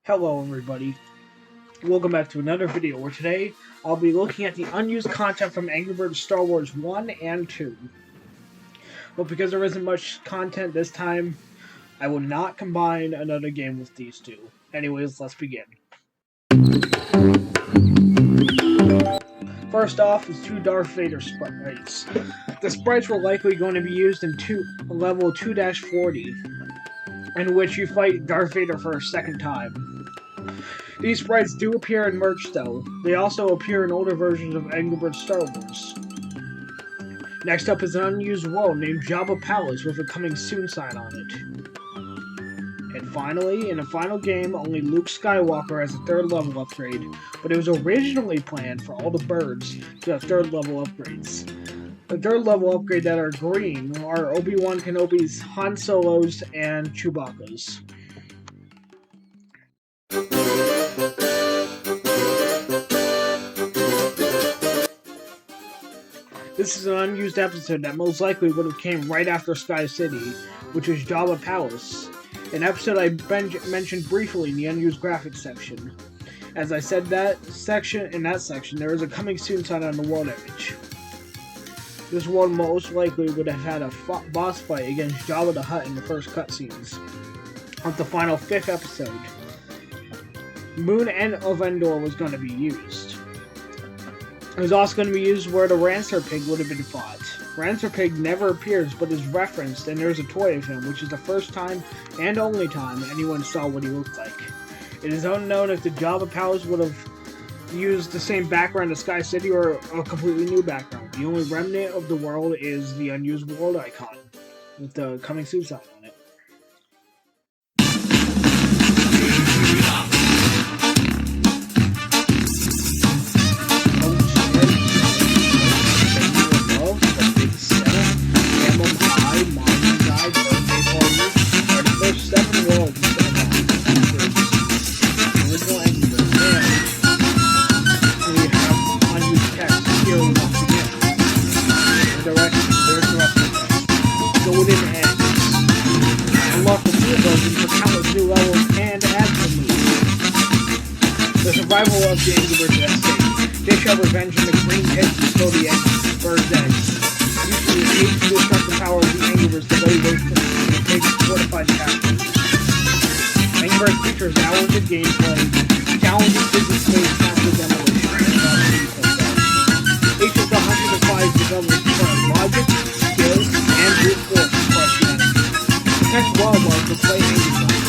Hello everybody, welcome back to another video where today I'll be looking at the unused content from Angry Birds Star Wars 1 and 2. But because there isn't much content this time, I will not combine another game with these two. Anyways, let's begin. First off is two Darth Vader sprites. The sprites were likely going to be used in level 2-40, in which you fight Darth Vader for a second time. These sprites do appear in merch though. They also appear in older versions of Angry Birds Star Wars. Next up is an unused world named Jabba Palace with a coming soon sign on it. And finally, in a final game, only Luke Skywalker has a third level upgrade, but it was originally planned for all the birds to have third level upgrades. The third level upgrade that are green are Obi-Wan Kenobi's, Han Solo's, and Chewbacca's. This is an unused episode that most likely would have came right after Sky City, which was Jabba Palace, an episode I mentioned briefly in the Unused Graphics section. As I said in that section, there is a coming soon sign on the world image. This world most likely would have had a boss fight against Jabba the Hutt in the first cutscenes of the final 5th episode. Moon of Endor was going to be used. It was also going to be used where the Rancer Pig would have been fought. Rancer Pig never appears but is referenced, and there's a toy of him, which is the first time and only time anyone saw what he looked like. It is unknown if the Jabba Palace would have used the same background as Sky City or a completely new background. The only remnant of the world is the unused world icon with the coming soon sign on it. The survival of the Angry Birds estate. Dish out revenge in the green pit to steal the bird's eggs. Using the escape to disrupt the power of the Angry Birds to lay waste to the pig's fortified castle. Angry Birds features hours of gameplay, challenging physics based massive demolition, each of the 105 developers require logic, skill, and brute force to crush the enemy. Catch wildlife to play Angry Birds.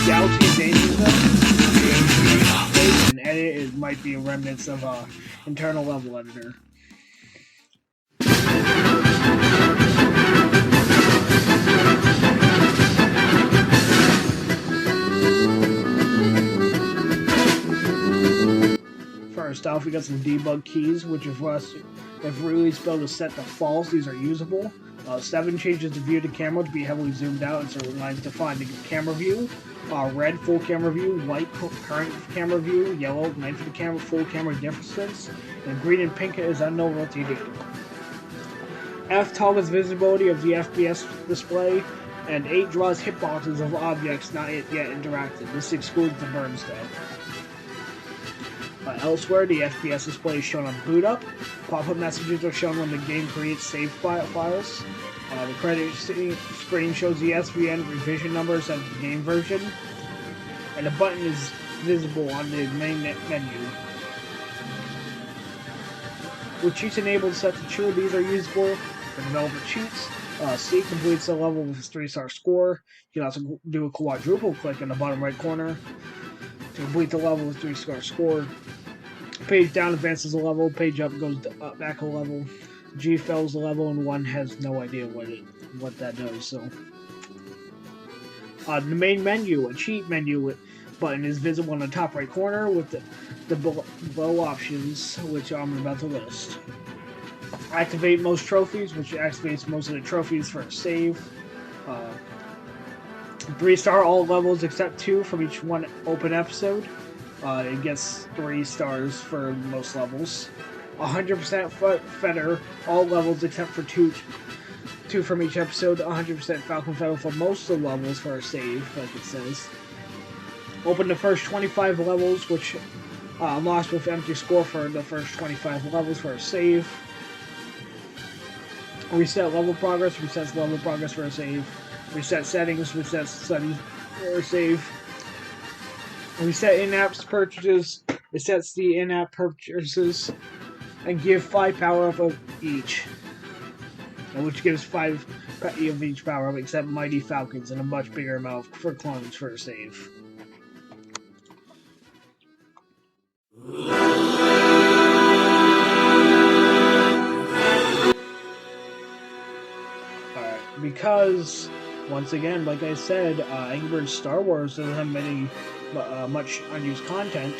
Galaxy and Danger Zone, and edit it might be remnants of internal level editor. First off, we got some debug keys, which if really spelled to set to false, these are usable. 7 changes the view to camera to be heavily zoomed out, and so lines to find the camera view. Red, full camera view. White, current camera view. Yellow, night for the camera, full camera distance. And green and pink is unknown what to do. F toggles visibility of the FPS display, and 8 draws hitboxes of objects not yet interacted. This excludes the burns though. Elsewhere, the FPS display is shown on boot up. Pop-up messages are shown when the game creates save files. The credit screen shows the SVN revision numbers of the game version. And a button is visible on the main menu. With cheats enabled set to true, these are usable for developer cheats. C completes the level with a 3-star score. You can also do a quadruple click in the bottom right corner to complete the level with 3-star score. Page down advances a level, page up goes back a level. G fails the level, and 1 has no idea what that does. So, the main menu, a cheat menu button, is visible in the top right corner with the below options, which I'm about to list. Activate most trophies, which activates most of the trophies for a save. 3-star all levels except 2 from each one open episode. It gets 3 stars for most levels. 100% Feather, all levels except for two from each episode. 100% Falcon Feather for most of the levels for a save, like it says. Open the first 25 levels, which unlocks with empty score for the first 25 levels for a save. Reset level progress, resets level progress for a save. Reset settings, resets settings for a save. Reset in-app purchases, resets the in-app purchases, and give 5 power-up of each, which gives 5 of each power-up except Mighty Falcons and a much bigger amount for clones for a save. Alright, because, once again, like I said, Angry Birds Star Wars doesn't have much unused content.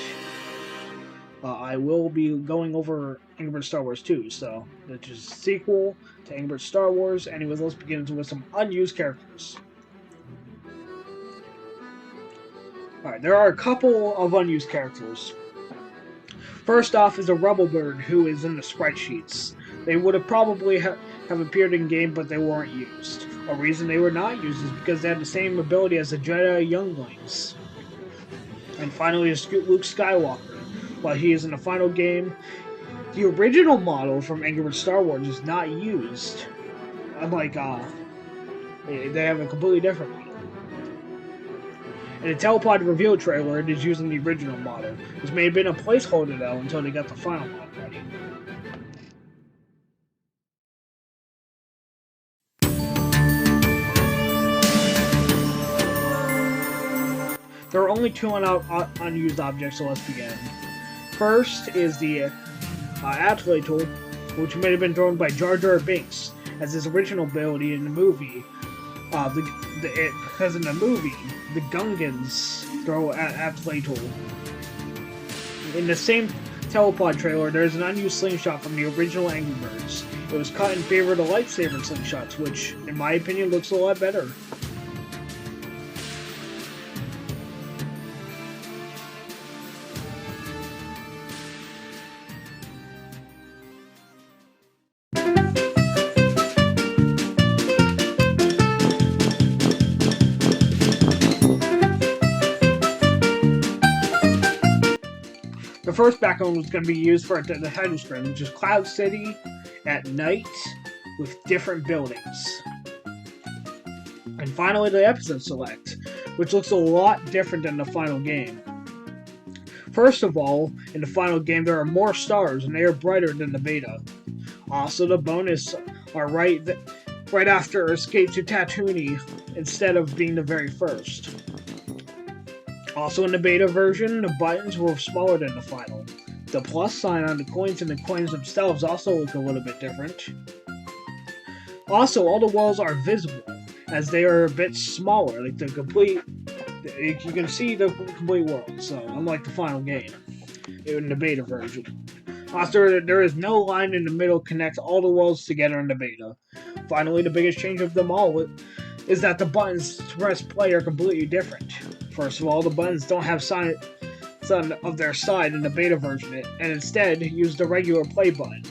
I will be going over Angry Birds Star Wars 2, so which is a sequel to Angry Birds Star Wars. Anyways, let's begin with some unused characters. Alright, there are a couple of unused characters. First off is a Rebel Bird, who is in the sprite sheets. They would have probably have appeared in game, but they weren't used. A reason they were not used is because they had the same ability as the Jedi Younglings. And finally is Luke Skywalker. While he is in the final game, the original model from Angry Birds Star Wars is not used. Unlike, they have a completely different one. In the Telepod reveal trailer, it is using the original model. This may have been a placeholder though until they got the final model ready. There are only 2 unused objects, so let's begin. First is the Athlete tool, which may have been thrown by Jar Jar Binks as his original ability in the movie. Because in the movie, the Gungans throw Athlete tool. In the same Telepod trailer, there's an unused slingshot from the original Angry Birds. It was cut in favor of the lightsaber slingshots, which, in my opinion, looks a lot better. The first background was going to be used for the title screen, which is Cloud City at night with different buildings. And finally, the episode select, which looks a lot different than the final game. First of all, in the final game, there are more stars, and they are brighter than the beta. Also, the bonus are right after Escape to Tatooine, instead of being the very first. Also in the beta version, the buttons were smaller than the final. The plus sign on the coins and the coins themselves also look a little bit different. Also, all the walls are visible, as they are a bit smaller, like you can see the complete world, so unlike the final game, in the beta version. Also, there is no line in the middle to connect all the worlds together in the beta. Finally, the biggest change of them all is that the buttons to press play are completely different. First of all, the buttons don't have sign of their side in the beta version, and instead use the regular play button.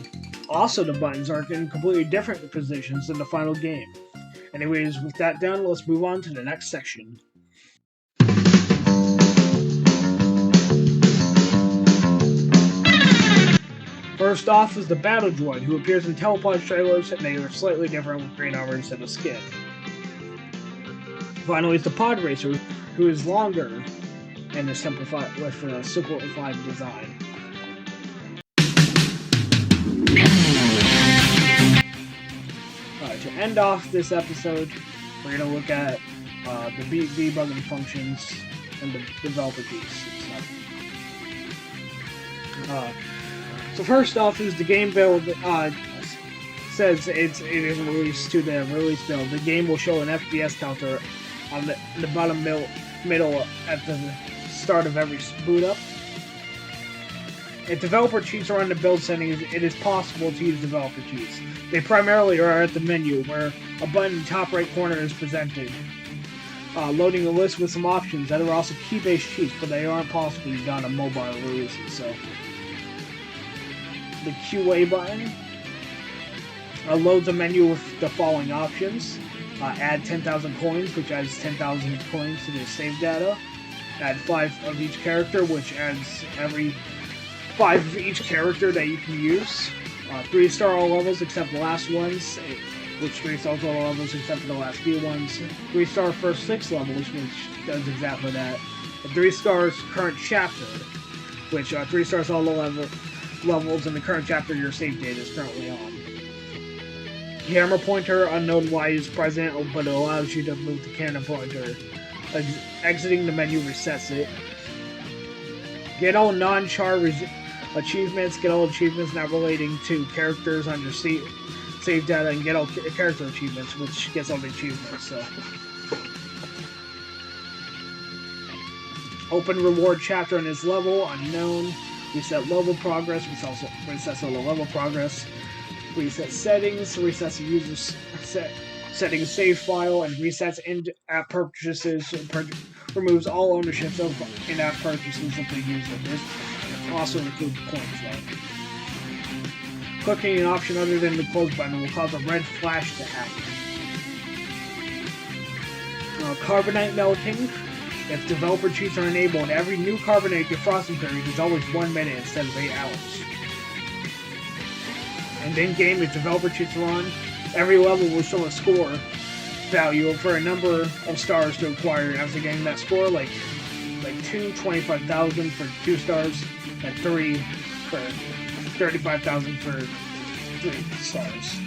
Also, the buttons are in completely different positions than the final game. Anyways, with that done, let's move on to the next section. First off is the Battle Droid, who appears in Telepod trailers, and they are slightly different with green armor instead of skin. Finally is the Pod Racer, who is longer and is simplified with a simplified design. Alright, to end off this episode, we're going to look at the debugging functions and the developer piece. So first off is the game build says it is released to the release build. The game will show an FPS counter on the bottom middle at the start of every boot up. If developer cheats are on the build settings, it is possible to use developer cheats. They primarily are at the menu, where a button in the top right corner is presented. loading a list with some options that are also key-based cheats, but they aren't possibly done on mobile releases. So, the QA button loads a menu with the following options. Add 10,000 coins, which adds 10,000 coins to the save data. Add 5 of each character, which adds every 5 of each character that you can use. 3-star all levels except the last ones, which 3-star all levels except for the last few ones. 3-star first 6 levels, which does exactly that. And 3 stars current chapter, which 3 stars all the levels in the current chapter your save data is currently on. Camera pointer, unknown why is present, but it allows you to move the camera pointer. Exiting the menu resets it. Get all non-char achievements, get all achievements not relating to characters on your save data, and get all character achievements, which gets all the achievements. So, open reward chapter in its level, unknown. Reset level progress, which also resets all the level progress. Reset settings, resets the user's settings save file, and resets in-app purchases, removes all ownership of in-app purchases of the user. This also includes coins though. Clicking an option other than the close button will cause a red flash to happen. Carbonite melting. If developer cheats are enabled, every new carbonite defrosting period is always 1 minute instead of 8 hours. And in-game, if developer cheats are on, every level will show a score value for a number of stars to acquire. After getting that score, like 2, 25,000 for 2 stars, and 3 for 35,000 for 3 stars.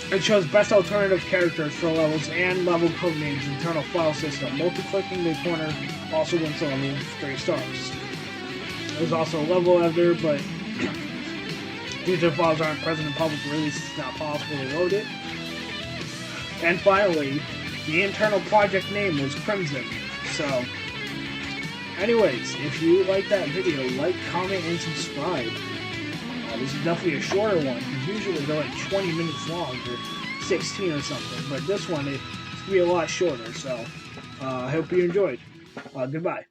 It shows best alternative characters for levels and level codenames internal file system. Multi-clicking the corner also wins the level 3 stars. There's also a level editor, but user files aren't present in public release, it's not possible to load it. And finally, the internal project name was Crimson. So, anyways, if you like that video, like, comment, and subscribe. This is definitely a shorter one, because usually they're like 20 minutes long, or 16 or something. But this one, it's going to be a lot shorter, so I hope you enjoyed. Goodbye.